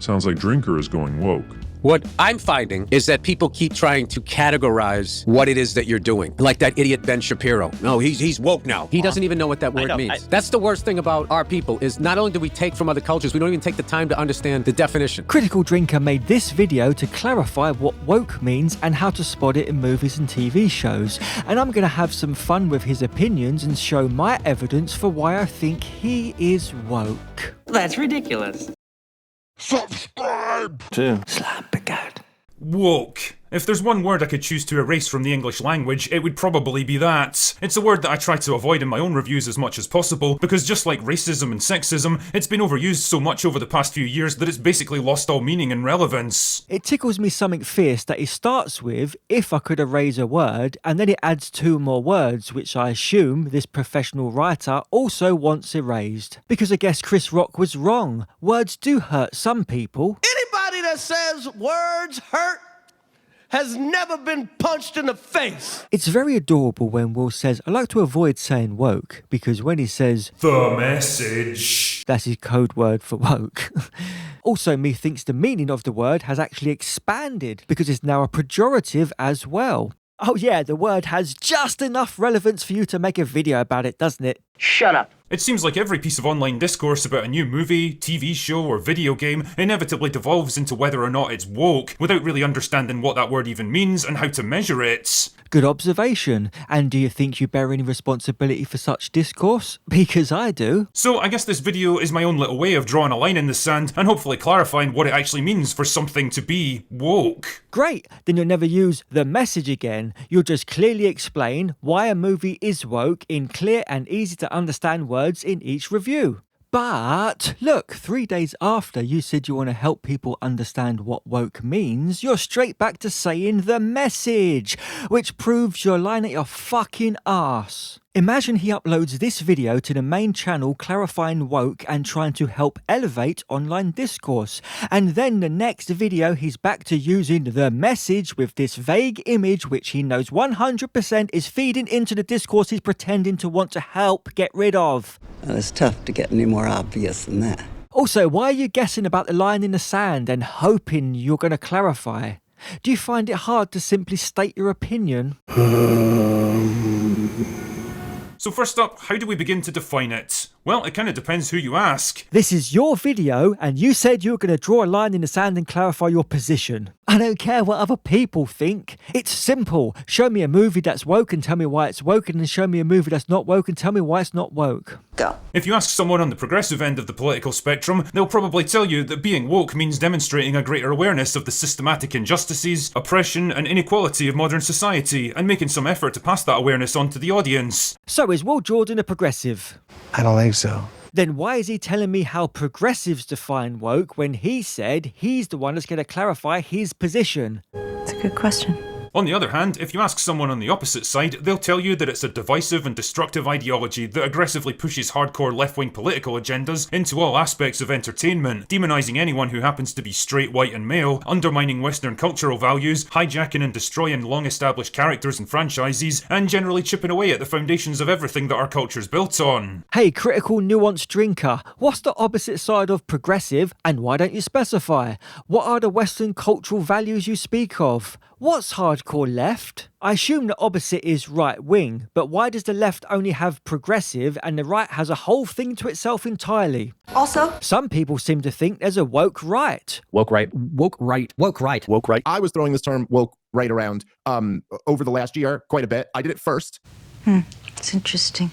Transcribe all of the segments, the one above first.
Sounds like Drinker is going woke. What I'm finding is that people keep trying to categorize what it is that you're doing. Like that idiot Ben Shapiro. No, he's woke now. He doesn't even know what that word means. That's the worst thing about our people, is not only do we take from other cultures, we don't even take the time to understand the definition. Critical Drinker made this video to clarify what woke means and how to spot it in movies and TV shows. And I'm going to have some fun with his opinions and show my evidence for why I think he is woke. That's ridiculous. Subscribe to Slambegat. Woke. If there's one word I could choose to erase from the English language, it would probably be that. It's a word that I try to avoid in my own reviews as much as possible, because just like racism and sexism, it's been overused so much over the past few years that it's basically lost all meaning and relevance. It tickles me something fierce that it starts with, if I could erase a word, and then it adds 2 more words, which I assume this professional writer also wants erased. Because I guess Chris Rock was wrong. Words do hurt some people. Anybody that says words hurt has never been punched in the face. It's very adorable when Will says, I like to avoid saying woke, because when he says the message, that's his code word for woke. Also, methinks the meaning of the word has actually expanded, because it's now a pejorative as well. Oh yeah, the word has just enough relevance for you to make a video about it, doesn't it? Shut up. It seems like every piece of online discourse about a new movie, TV show, or video game inevitably devolves into whether or not it's woke, without really understanding what that word even means and how to measure it. Good observation. And do you think you bear any responsibility for such discourse? Because I do. So I guess this video is my own little way of drawing a line in the sand and hopefully clarifying what it actually means for something to be woke. Great, then you'll never use the message again. You'll just clearly explain why a movie is woke in clear and easy to understand words in each review. But look, 3 days after you said you want to help people understand what woke means, you're straight back to saying the message, which proves you're lying at your fucking ass. Imagine he uploads this video to the main channel clarifying woke and trying to help elevate online discourse, and then the next video he's back to using the message with this vague image which he knows 100% is feeding into the discourse he's pretending to want to help get rid of. Well, it's tough to get any more obvious than that. Also, why are you guessing about the line in the sand and hoping you're going to clarify? Do you find it hard to simply state your opinion? So first up, how do we begin to define it? Well, it kind of depends who you ask. This is your video, and you said you were going to draw a line in the sand and clarify your position. I don't care what other people think. It's simple. Show me a movie that's woke and tell me why it's woke, and then show me a movie that's not woke and tell me why it's not woke. Go. If you ask someone on the progressive end of the political spectrum, they'll probably tell you that being woke means demonstrating a greater awareness of the systematic injustices, oppression, and inequality of modern society, and making some effort to pass that awareness on to the audience. So is Will Jordan a progressive? I don't think so. Then why is he telling me how progressives define woke when he said he's the one that's going to clarify his position? It's a good question. On the other hand, if you ask someone on the opposite side, they'll tell you that it's a divisive and destructive ideology that aggressively pushes hardcore left-wing political agendas into all aspects of entertainment, demonising anyone who happens to be straight, white and male, undermining Western cultural values, hijacking and destroying long-established characters and franchises, and generally chipping away at the foundations of everything that our culture's built on. Hey, critical nuance drinker, what's the opposite side of progressive, and why don't you specify? What are the Western cultural values you speak of? What's hardcore left? I assume the opposite is right wing, but why does the left only have progressive and the right has a whole thing to itself entirely? Also, some people seem to think there's a woke right. Woke right. Woke right. Woke right. Woke right. I was throwing this term woke right around over the last year quite a bit. I did it first. It's interesting.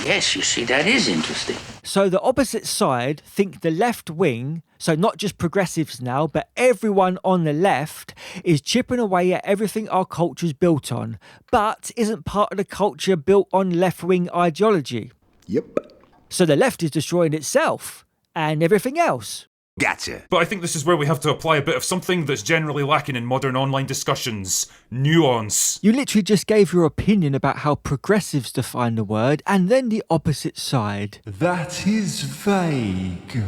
Yes, you see, that is interesting. So the opposite side think the left wing, so not just progressives now, but everyone on the left is chipping away at everything our culture's built on, but isn't part of the culture built on left-wing ideology. Yep. So the left is destroying itself and everything else. Gotcha. But I think this is where we have to apply a bit of something that's generally lacking in modern online discussions. Nuance. You literally just gave your opinion about how progressives define the word, and then the opposite side. That is vague.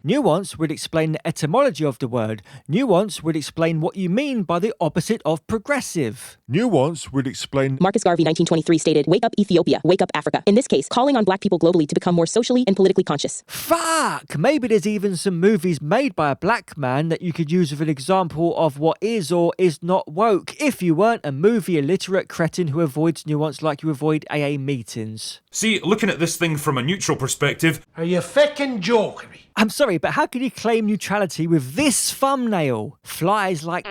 Nuance would explain the etymology of the word. Nuance would explain what you mean by the opposite of progressive. Nuance would explain. Marcus Garvey, 1923, stated, "Wake up Ethiopia, wake up Africa." In this case, calling on black people globally to become more socially and politically conscious. Fuck! Maybe there's even some movies made by a black man that you could use as an example of what is or is not woke if you weren't a movie illiterate cretin who avoids nuance like you avoid AA meetings. See, looking at this thing from a neutral perspective, Are you fucking joking me? I'm sorry, but how can you claim neutrality with this thumbnail? Flies like...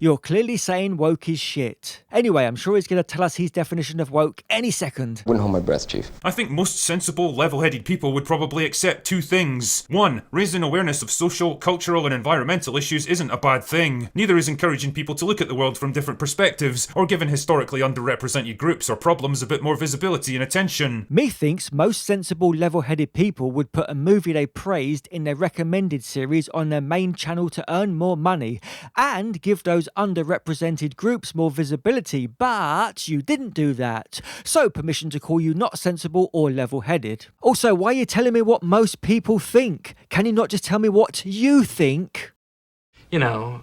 You're clearly saying woke is shit. Anyway, I'm sure he's going to tell us his definition of woke any second. Wouldn't hold my breath, Chief. I think most sensible, level-headed people would probably accept two things. One, raising awareness of social, cultural and environmental issues isn't a bad thing. Neither is encouraging people to look at the world from different perspectives, or giving historically underrepresented groups or problems a bit more visibility and attention. Methinks most sensible, level-headed people would put a movie they praised in their recommended series on their main channel to earn more money, and give those underrepresented groups more visibility, but you didn't do that. So permission to call you not sensible or level-headed. Also, why are you telling me what most people think? Can you not just tell me what you think? You know,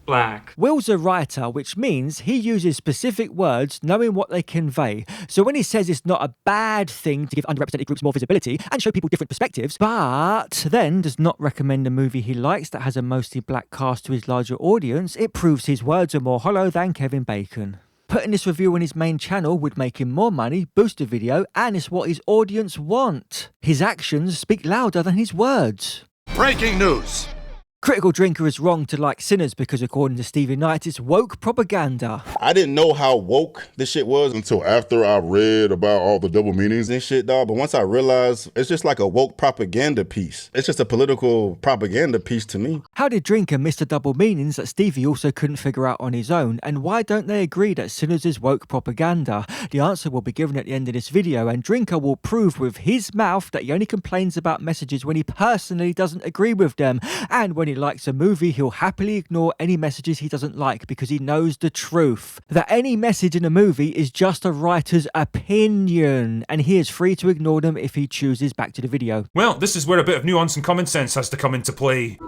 black. Will's a writer, which means he uses specific words knowing what they convey. So when he says it's not a bad thing to give underrepresented groups more visibility and show people different perspectives, but then does not recommend a movie he likes that has a mostly black cast to his larger audience, it proves his words are more hollow than Kevin Bacon. Putting this review on his main channel would make him more money, boost the video, and it's what his audience want. His actions speak louder than his words. Breaking news. Critical Drinker is wrong to like Sinners because according to Stevie Knight, it's woke propaganda. I didn't know how woke this shit was until after I read about all the double meanings and shit, dog. But once I realized it's just like a woke propaganda piece. It's just a political propaganda piece to me. How did Drinker miss the double meanings that Stevie also couldn't figure out on his own? And why don't they agree that Sinners is woke propaganda? The answer will be given at the end of this video, and Drinker will prove with his mouth that he only complains about messages when he personally doesn't agree with them. And when he likes a movie, he'll happily ignore any messages he doesn't like because he knows the truth. That any message in a movie is just a writer's opinion, and he is free to ignore them if he chooses. Back to the video. Well, this is where a bit of nuance and common sense has to come into play.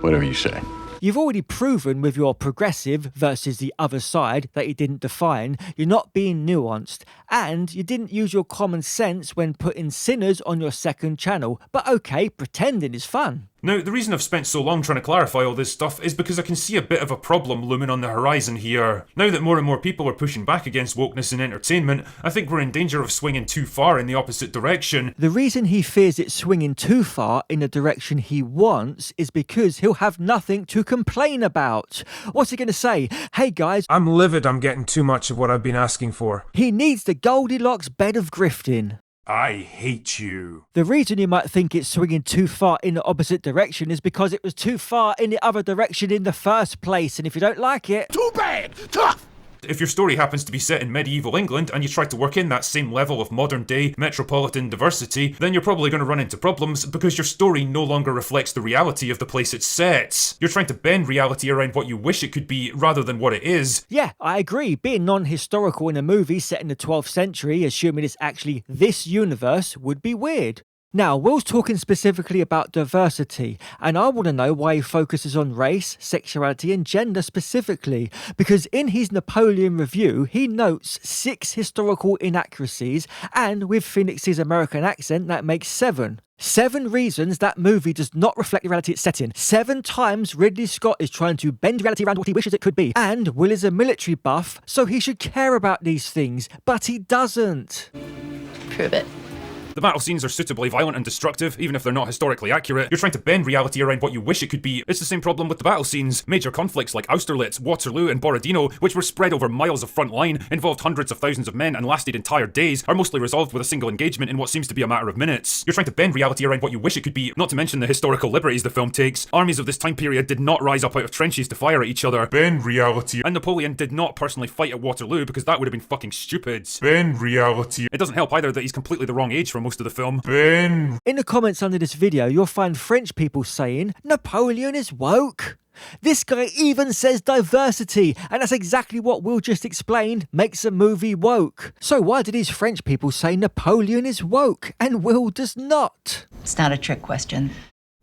Whatever you say. You've already proven with your progressive versus the other side that you didn't define, you're not being nuanced, and you didn't use your common sense when putting Sinners on your second channel, but okay, pretending is fun. Now, the reason I've spent so long trying to clarify all this stuff is because I can see a bit of a problem looming on the horizon here. Now that more and more people are pushing back against wokeness in entertainment, I think we're in danger of swinging too far in the opposite direction. The reason he fears it's swinging too far in the direction he wants is because he'll have nothing to complain about. What's he going to say? Hey guys, I'm livid I'm getting too much of what I've been asking for. He needs the Goldilocks bed of grifting. I hate you. The reason you might think it's swinging too far in the opposite direction is because it was too far in the other direction in the first place, and if you don't like it... Too bad! Tough! If your story happens to be set in medieval England and you try to work in that same level of modern day metropolitan diversity, then you're probably going to run into problems because your story no longer reflects the reality of the place it's set. You're trying to bend reality around what you wish it could be rather than what it is. Yeah, I agree. Being non-historical in a movie set in the 12th century, assuming it's actually this universe, would be weird. Now, Will's talking specifically about diversity, and I want to know why he focuses on race, sexuality and gender specifically, because in his Napoleon review, he notes 6 historical inaccuracies, and with Phoenix's American accent, that makes 7. 7 reasons that movie does not reflect the reality it's set in. 7 times Ridley Scott is trying to bend reality around what he wishes it could be. And Will is a military buff, so he should care about these things, but he doesn't. Prove it. The battle scenes are suitably violent and destructive, even if they're not historically accurate. You're trying to bend reality around what you wish it could be. It's the same problem with the battle scenes. Major conflicts like Austerlitz, Waterloo and Borodino, which were spread over miles of front line, involved hundreds of thousands of men and lasted entire days, are mostly resolved with a single engagement in what seems to be a matter of minutes. You're trying to bend reality around what you wish it could be, not to mention the historical liberties the film takes. Armies of this time period did not rise up out of trenches to fire at each other. Bend reality. And Napoleon did not personally fight at Waterloo because that would have been fucking stupid. Bend reality. It doesn't help either that he's completely the wrong age for most of the film. In the comments under this video, you'll find French people saying, Napoleon is woke. This guy even says diversity, and that's exactly what Will just explained makes a movie woke. So why do these French people say Napoleon is woke, and Will does not? It's not a trick question.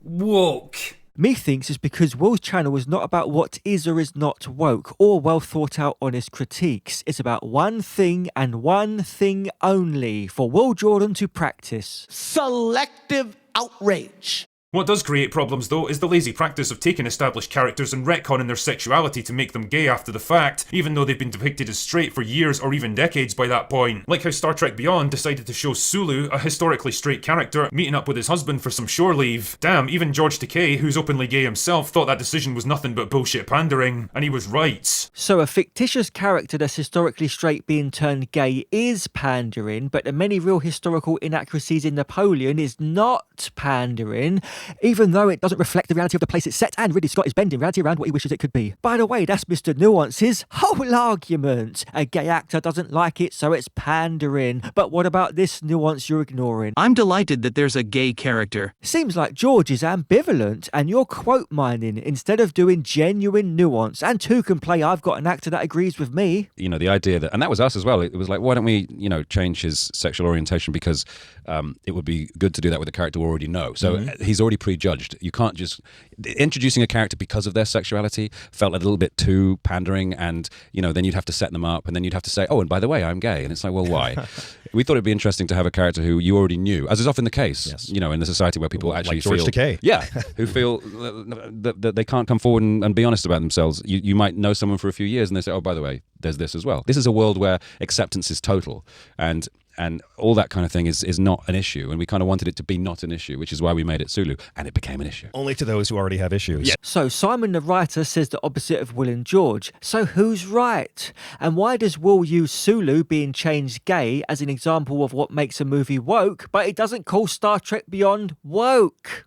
woke. Methinks it's because Will's channel is not about what is or is not woke or well thought out honest critiques. It's about one thing and one thing only for Will Jordan to practice. Selective outrage. What does create problems, though, is the lazy practice of taking established characters and retconning their sexuality to make them gay after the fact, even though they've been depicted as straight for years or even decades by that point. Like how Star Trek Beyond decided to show Sulu, a historically straight character, meeting up with his husband for some shore leave. Damn, even George Takei, who's openly gay himself, thought that decision was nothing but bullshit pandering, and he was right. So a fictitious character that's historically straight being turned gay is pandering, but the many real historical inaccuracies in Napoleon is not pandering, even though it doesn't reflect the reality of the place it's set, and Ridley Scott is bending reality around what he wishes it could be. By the way, that's Mr. Nuance's whole argument. A gay actor doesn't like it, so it's pandering. But what about this nuance you're ignoring? I'm delighted that there's a gay character. Seems like George is ambivalent, and you're quote mining instead of doing genuine nuance. And two can play I've got an actor that agrees with me. You know, the idea that, and that was us as well, it was like, why don't we, change his sexual orientation because it would be good to do that with a character we already know. So he's already prejudged. You can't just... Introducing a character because of their sexuality felt a little bit too pandering, and, then you'd have to set them up, and then you'd have to say, oh, and by the way, I'm gay. And it's like, well, why? We thought it'd be interesting to have a character who you already knew, as is often the case, in the society where people actually like George feel... Takei. Yeah, who feel that they can't come forward and be honest about themselves. You might know someone for a few years and they say, oh, by the way, there's this as well. This is a world where acceptance is total, and all that kind of thing is not an issue, and we kind of wanted it to be not an issue, which is why we made it Sulu, and it became an issue. Only to those who already have issues. Yeah. So Simon the writer says the opposite of Will and George. So who's right? And why does Will use Sulu being changed gay as an example of what makes a movie woke, but it doesn't call Star Trek Beyond woke?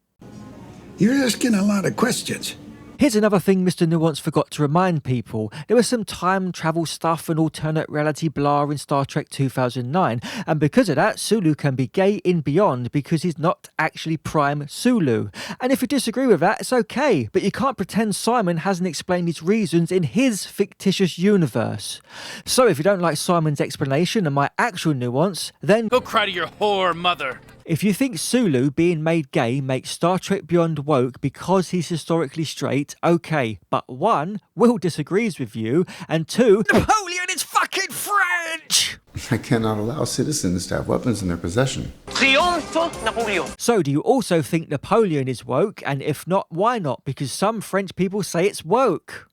You're asking a lot of questions. Here's another thing Mr. Nuance forgot to remind people. There was some time travel stuff and alternate reality blah in Star Trek 2009, and because of that, Sulu can be gay in Beyond because he's not actually Prime Sulu. And if you disagree with that, it's okay, but you can't pretend Simon hasn't explained his reasons in his fictitious universe. So if you don't like Simon's explanation and my actual nuance, then go cry to your whore mother. If you think Sulu being made gay makes Star Trek Beyond woke because he's historically straight, okay, but one, Will disagrees with you, and two, Napoleon is fucking French! I cannot allow citizens to have weapons in their possession. Triomphe Napoleon! So do you also think Napoleon is woke, and if not, why not? Because some French people say it's woke.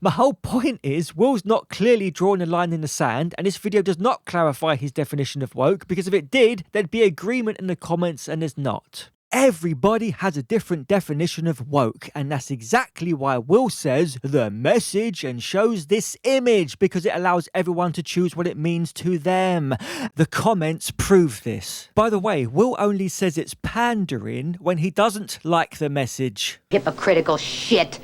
My whole point is, Will's not clearly drawing a line in the sand, and this video does not clarify his definition of woke, because if it did, there'd be agreement in the comments, and there's not. Everybody has a different definition of woke, and that's exactly why Will says the message and shows this image, because it allows everyone to choose what it means to them. The comments prove this. By the way, Will only says it's pandering when he doesn't like the message. Hypocritical shit.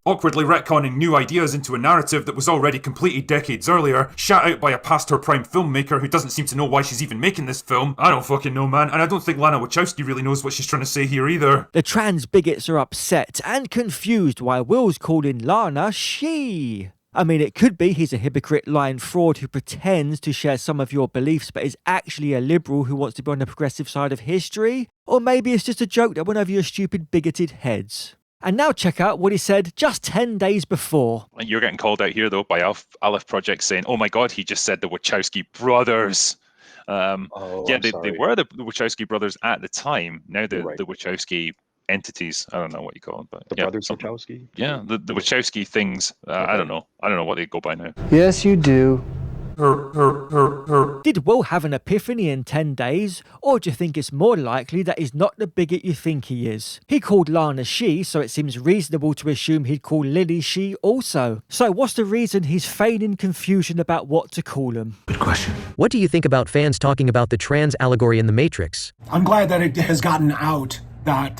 Awkwardly retconning new ideas into a narrative that was already completed decades earlier, shat out by a past her prime filmmaker who doesn't seem to know why she's even making this film. I don't fucking know, man, and I don't think Lana Wachowski really knows what she's trying to say here either. The trans bigots are upset and confused why Will's calling Lana she. I mean, it could be he's a hypocrite lying fraud who pretends to share some of your beliefs but is actually a liberal who wants to be on the progressive side of history. Or maybe it's just a joke that went over your stupid bigoted heads. And now check out what he said just 10 days before. You're getting called out here, though, by Aleph Project saying, oh my God, he just said the Wachowski brothers. They were the Wachowski brothers at the time. Now the Wachowski entities. I don't know what you call them. But the brothers Wachowski? Yeah, the Wachowski things. I don't know. I don't know what they go by now. Yes, you do. Did Will have an epiphany in 10 days? Or do you think it's more likely that he's not the bigot you think he is? He called Lana she, so it seems reasonable to assume he'd call Lily she also. So what's the reason he's feigning confusion about what to call him? Good question. What do you think about fans talking about the trans allegory in The Matrix? I'm glad that it has gotten out that,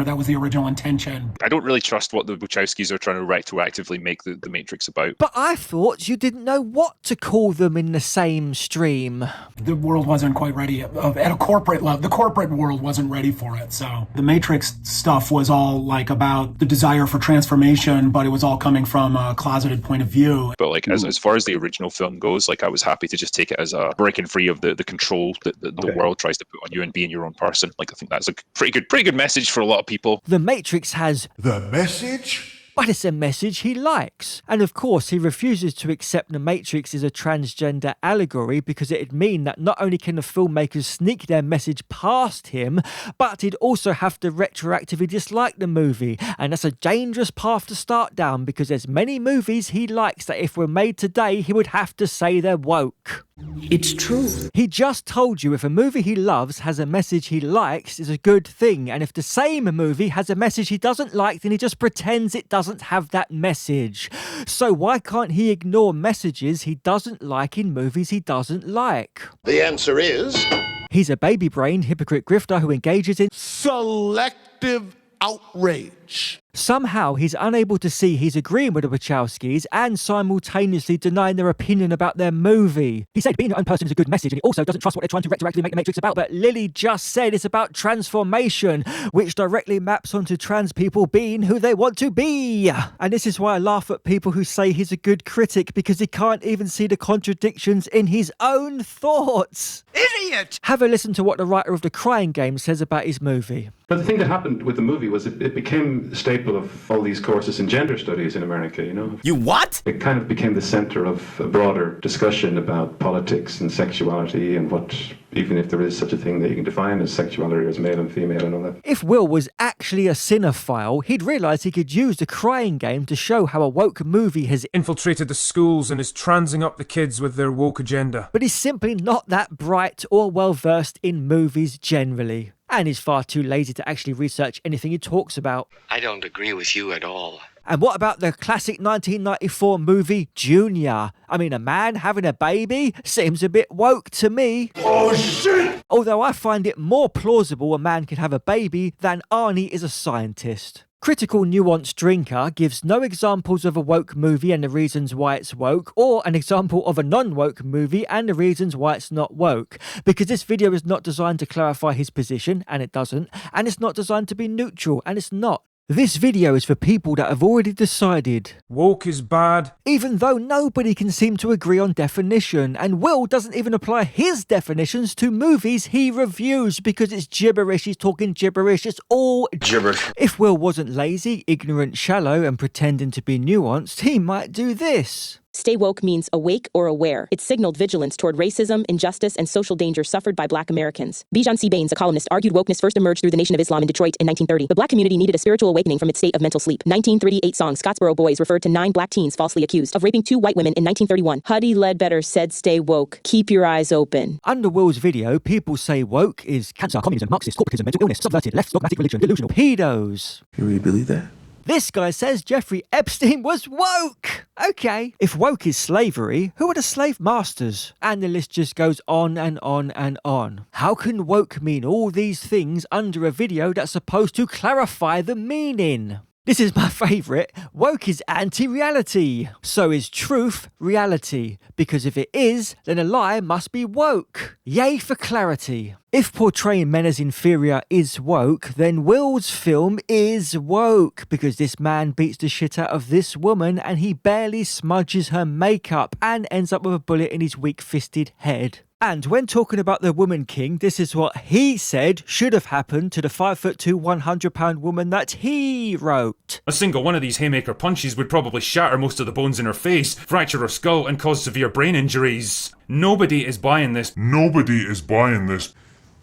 that was the original intention. I don't really trust what the Wachowskis are trying to retroactively make the Matrix about. But I thought you didn't know what to call them in the same stream. The world wasn't quite ready at a corporate level. The corporate world wasn't ready for it. So the Matrix stuff was all like about the desire for transformation, but it was all coming from a closeted point of view. But like as far as the original film goes, like I was happy to just take it as a breaking free of the control that the world tries to put on you and being your own person. Like I think that's a pretty good message for a lot of people. The Matrix has the message? But it's a message he likes. And of course, he refuses to accept The Matrix is a transgender allegory because it'd mean that not only can the filmmakers sneak their message past him, but he'd also have to retroactively dislike the movie. And that's a dangerous path to start down because there's many movies he likes that if were made today, he would have to say they're woke. It's true. He just told you if a movie he loves has a message he likes, is a good thing. And if the same movie has a message he doesn't like, then he just pretends it doesn't have that message. So why can't he ignore messages he doesn't like in movies he doesn't like? The answer is... He's a baby-brained hypocrite grifter who engages in selective outrage. Somehow he's unable to see he's agreeing with the Wachowskis and simultaneously denying their opinion about their movie. He said being your own person is a good message and he also doesn't trust what they're trying to retroactively make the Matrix about, but Lily just said it's about transformation, which directly maps onto trans people being who they want to be. And this is why I laugh at people who say he's a good critic because he can't even see the contradictions in his own thoughts. Idiot! Have a listen to what the writer of The Crying Game says about his movie. But the thing that happened with the movie was it became a staple of all these courses in gender studies in America, you know? You what? It kind of became the center of a broader discussion about politics and sexuality and what, even if there is such a thing that you can define as sexuality as male and female and all that. If Will was actually a cinephile, he'd realise he could use The Crying Game to show how a woke movie has infiltrated the schools and is transing up the kids with their woke agenda. But he's simply not that bright or well versed in movies generally. And he's far too lazy to actually research anything he talks about. I don't agree with you at all. And what about the classic 1994 movie Junior? I mean, a man having a baby seems a bit woke to me. Oh shit! Although I find it more plausible a man can have a baby than Arnie is a scientist. Critical Nuance Drinker gives no examples of a woke movie and the reasons why it's woke, or an example of a non-woke movie and the reasons why it's not woke. Because this video is not designed to clarify his position, and it doesn't, and it's not designed to be neutral, and it's not. This video is for people that have already decided woke is bad, even though nobody can seem to agree on definition, and Will doesn't even apply his definitions to movies he reviews because it's gibberish. He's talking gibberish. It's all gibberish. If Will wasn't lazy, ignorant, shallow, and pretending to be nuanced, he might do this. Stay woke means awake or aware. It signaled vigilance toward racism, injustice, and social danger suffered by Black Americans. Bijan C. Baines, a columnist, argued wokeness first emerged through the Nation of Islam in Detroit in 1930. The Black community needed a spiritual awakening from its state of mental sleep. 1938 song Scottsboro Boys referred to 9 Black teens falsely accused of raping 2 white women in 1931. Huddy Ledbetter said stay woke. Keep your eyes open. Under Will's video, people say woke is cancer, communism, Marxist, corporatism, mental illness, subverted, left, dogmatic religion, delusional, pedos. You really believe that? This guy says Jeffrey Epstein was woke. Okay, if woke is slavery, who are the slave masters? And the list just goes on and on and on. How can woke mean all these things under a video that's supposed to clarify the meaning? This is my favourite. Woke is anti-reality. So is truth reality. Because if it is, then a lie must be woke. Yay for clarity. If portraying men as inferior is woke, then Will's film is woke. Because this man beats the shit out of this woman and he barely smudges her makeup and ends up with a bullet in his weak-fisted head. And when talking about the Woman King, this is what he said should have happened to the 5'2", 100-pound woman that he wrote. A single one of these haymaker punches would probably shatter most of the bones in her face, fracture her skull, and cause severe brain injuries. Nobody is buying this. Nobody is buying this.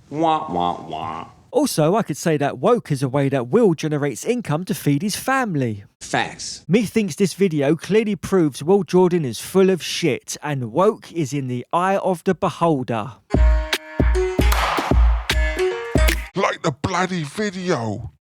Wah, wah, wah. Also, I could say that woke is a way that Will generates income to feed his family. Facts. Methinks this video clearly proves Will Jordan is full of shit and woke is in the eye of the beholder. Like the bloody video.